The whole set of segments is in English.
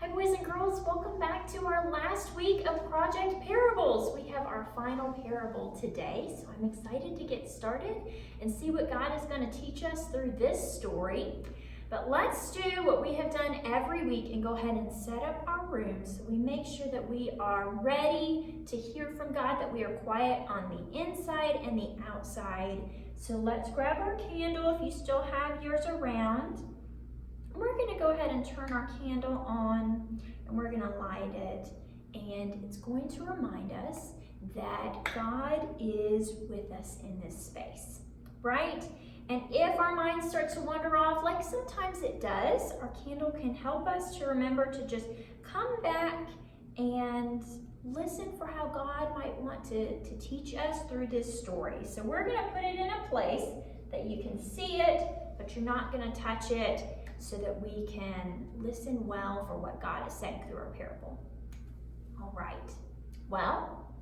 Hi boys and girls, welcome back to our last week of Project Parables. We have our final parable today, so I'm excited to get started and see what God is going to teach us through this story. But let's do what we have done every week and go ahead and set up our rooms so we make sure that we are ready to hear from God, that we are quiet on the inside and the outside. So let's grab our candle if you still have yours around. We're going to go ahead and turn our candle on and we're going to light it, and it's going to remind us that God is with us in this space, right? And if our mind starts to wander off, like sometimes it does, our candle can help us to remember to just come back and listen for how God might want to teach us through this story. So we're going to put it in a place that you can see it, but you're not going to touch it, so that we can listen well for what God is saying through our parable. All right, well,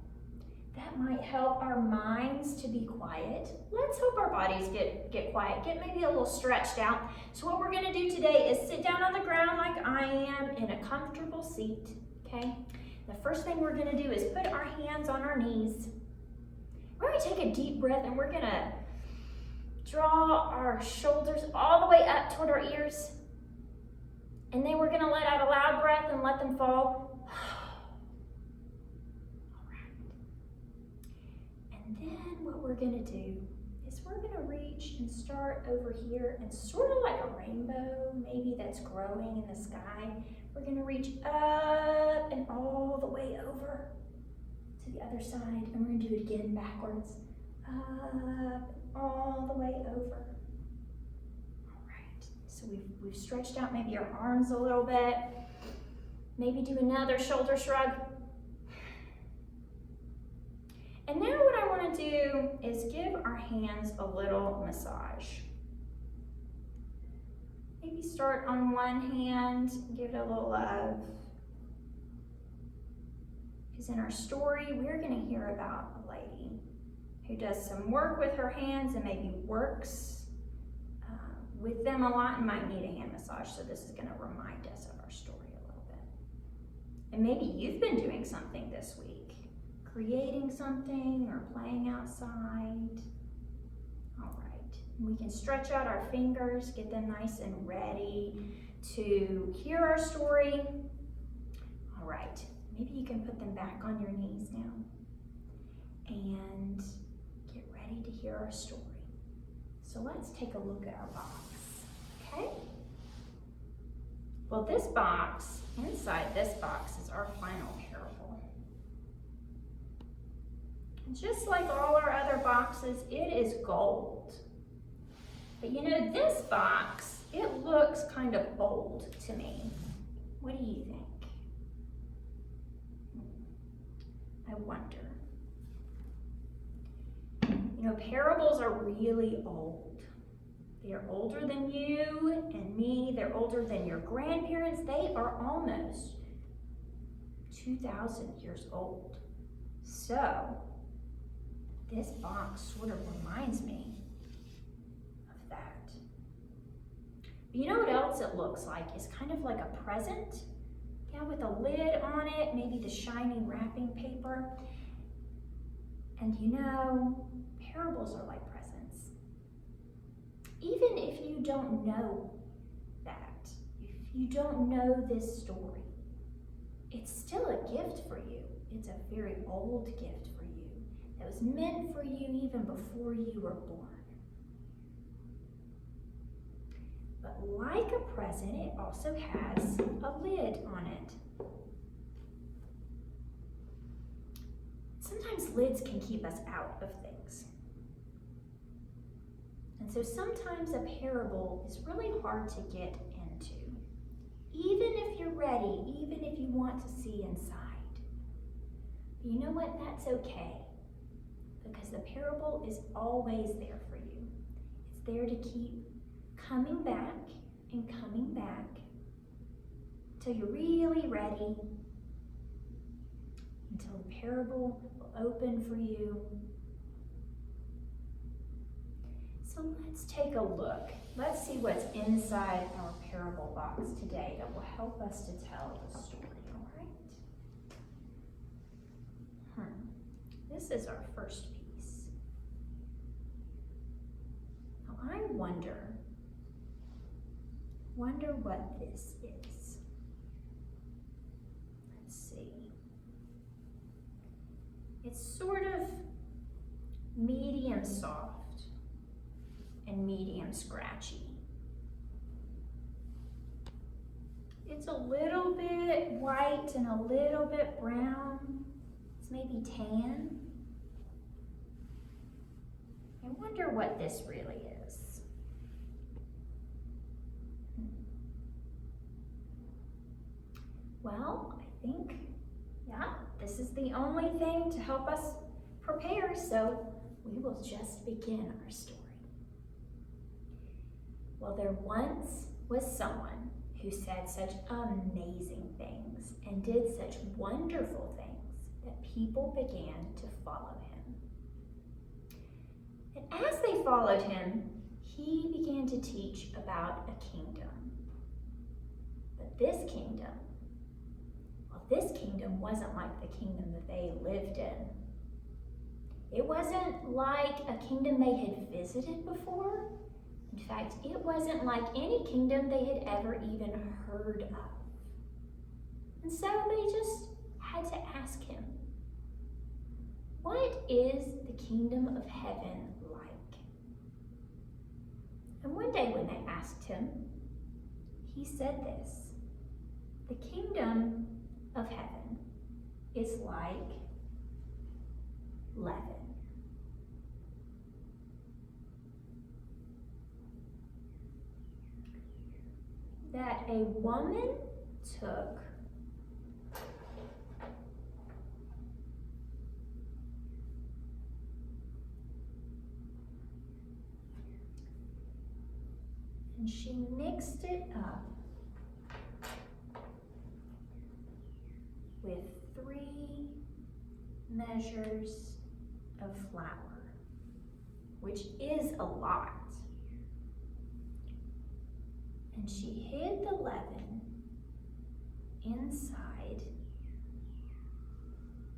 that might help our minds to be quiet. Let's hope our bodies get quiet, get maybe a little stretched out. So what we're gonna do today is sit down on the ground like I am in a comfortable seat, okay? The first thing we're gonna do is put our hands on our knees. We're gonna take a deep breath and we're gonna draw our shoulders all the way up toward our ears. And then we're going to let out a loud breath and let them fall. All right. And then what we're going to do is we're going to reach and start over here, and sort of like a rainbow maybe that's growing in the sky. We're going to reach up and all the way over to the other side. And we're going to do it again backwards. Up, all the way over. All right, so we've stretched out maybe our arms a little bit. Maybe do another shoulder shrug. And now what I want to do is give our hands a little massage. Maybe start on one hand, give it a little love. Because in our story, we're going to hear about a lady who does some work with her hands and maybe works with them a lot and might need a hand massage. So this is going to remind us of our story a little bit. And maybe you've been doing something this week, creating something or playing outside. All right, we can stretch out our fingers, get them nice and ready to hear our story. All right, maybe you can put them back on your knees now and get ready to hear our story. So let's take a look at our box, okay? Well, this box, inside this box is our final parable. And just like all our other boxes, it is gold. But you know, this box, it looks kind of old to me. What do you think? I wonder. You know, parables are really old. They are older than you and me. They're older than your grandparents. They are almost 2,000 years old. So, this box sort of reminds me of that. But you know what else it looks like? It's kind of like a present, yeah, with a lid on it, maybe the shiny wrapping paper. And you know, parables are like presents. Even if you don't know that, if you don't know this story, it's still a gift for you. It's a very old gift for you that was meant for you even before you were born. But like a present, it also has a lid on it. Sometimes lids can keep us out of things. And so sometimes a parable is really hard to get into. Even if you're ready, even if you want to see inside. But you know what? That's okay. Because the parable is always there for you. It's there to keep coming back and coming back till you're really ready, until the parable will open for you. So let's take a look. Let's see what's inside our parable box today that will help us to tell the story, all right? This is our first piece. Now I wonder what this is. Let's see. It's sort of medium soft and medium scratchy. It's a little bit white and a little bit brown. It's maybe tan. I wonder what this really is. Well, I think, this is the only thing to help us prepare, so we will just begin our story. Well, there once was someone who said such amazing things and did such wonderful things that people began to follow him. And as they followed him, he began to teach about a kingdom. But this kingdom wasn't like the kingdom that they lived in. It wasn't like a kingdom they had visited before. In fact, it wasn't like any kingdom they had ever even heard of. And so they just had to ask him, what is the kingdom of heaven like? And one day when they asked him, he said this: the kingdom of heaven is like leaven. That a woman took and she mixed it up with 3 measures of flour, which is a lot. And she hid the leaven inside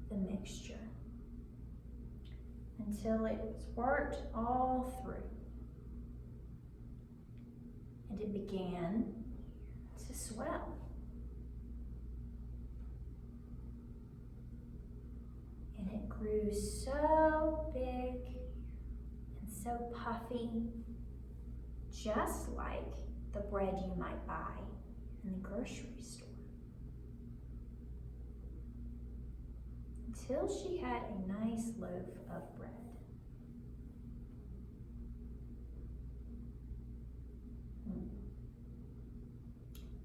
the mixture until it was worked all through. And it began to swell. And it grew so big and so puffy, just like the bread you might buy in the grocery store. Until she had a nice loaf of bread.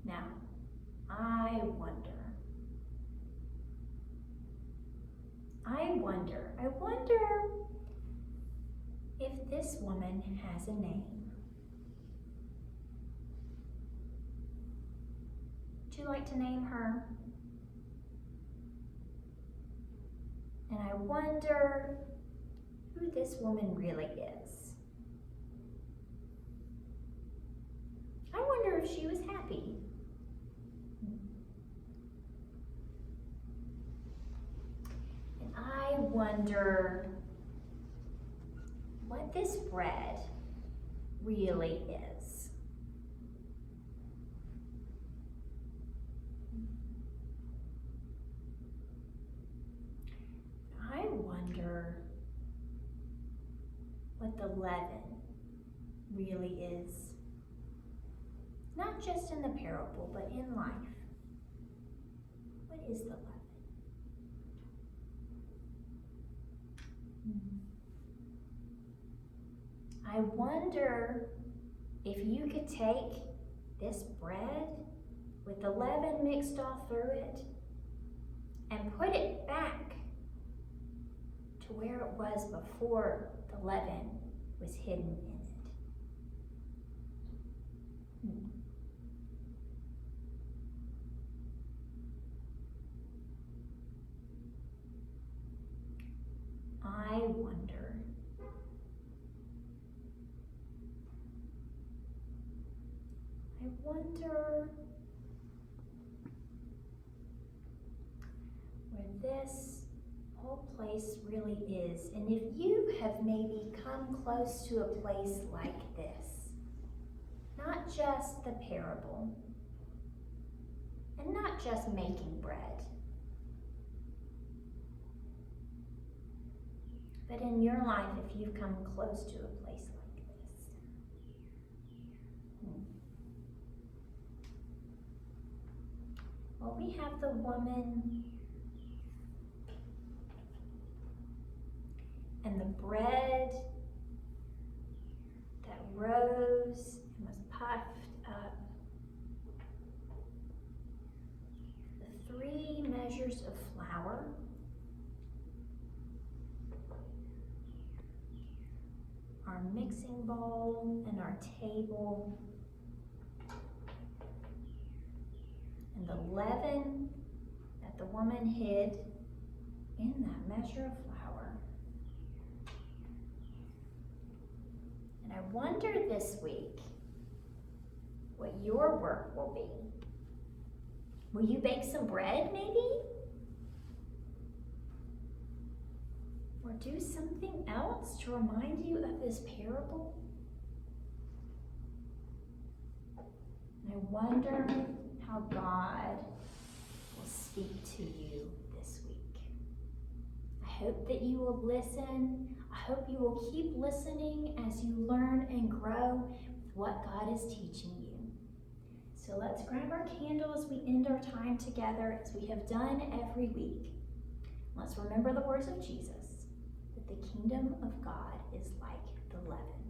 Now, I wonder if this woman has a name. Would you like to name her? And I wonder who this woman really is. I wonder if she was happy. And I wonder what this bread really is. I wonder what the leaven really is. Not just in the parable, but in life. What is the leaven? I wonder if you could take this bread with the leaven mixed all through it and put it back to where it was before the leaven was hidden in it. I wonder wonder where this whole place really is. And if you have maybe come close to a place like this, not just the parable, and not just making bread, but in your life, if you've come close to a place like this. Well, we have the woman and the bread that rose and was puffed up. The 3 measures of flour. Our mixing bowl and our table. And the leaven that the woman hid in that measure of flour. And I wonder this week what your work will be. Will you bake some bread maybe? Or do something else to remind you of this parable? And I wonder how God will speak to you this week. I hope that you will listen. I hope you will keep listening as you learn and grow with what God is teaching you. So let's grab our candle as we end our time together, as we have done every week. Let's remember the words of Jesus, that the kingdom of God is like the leaven.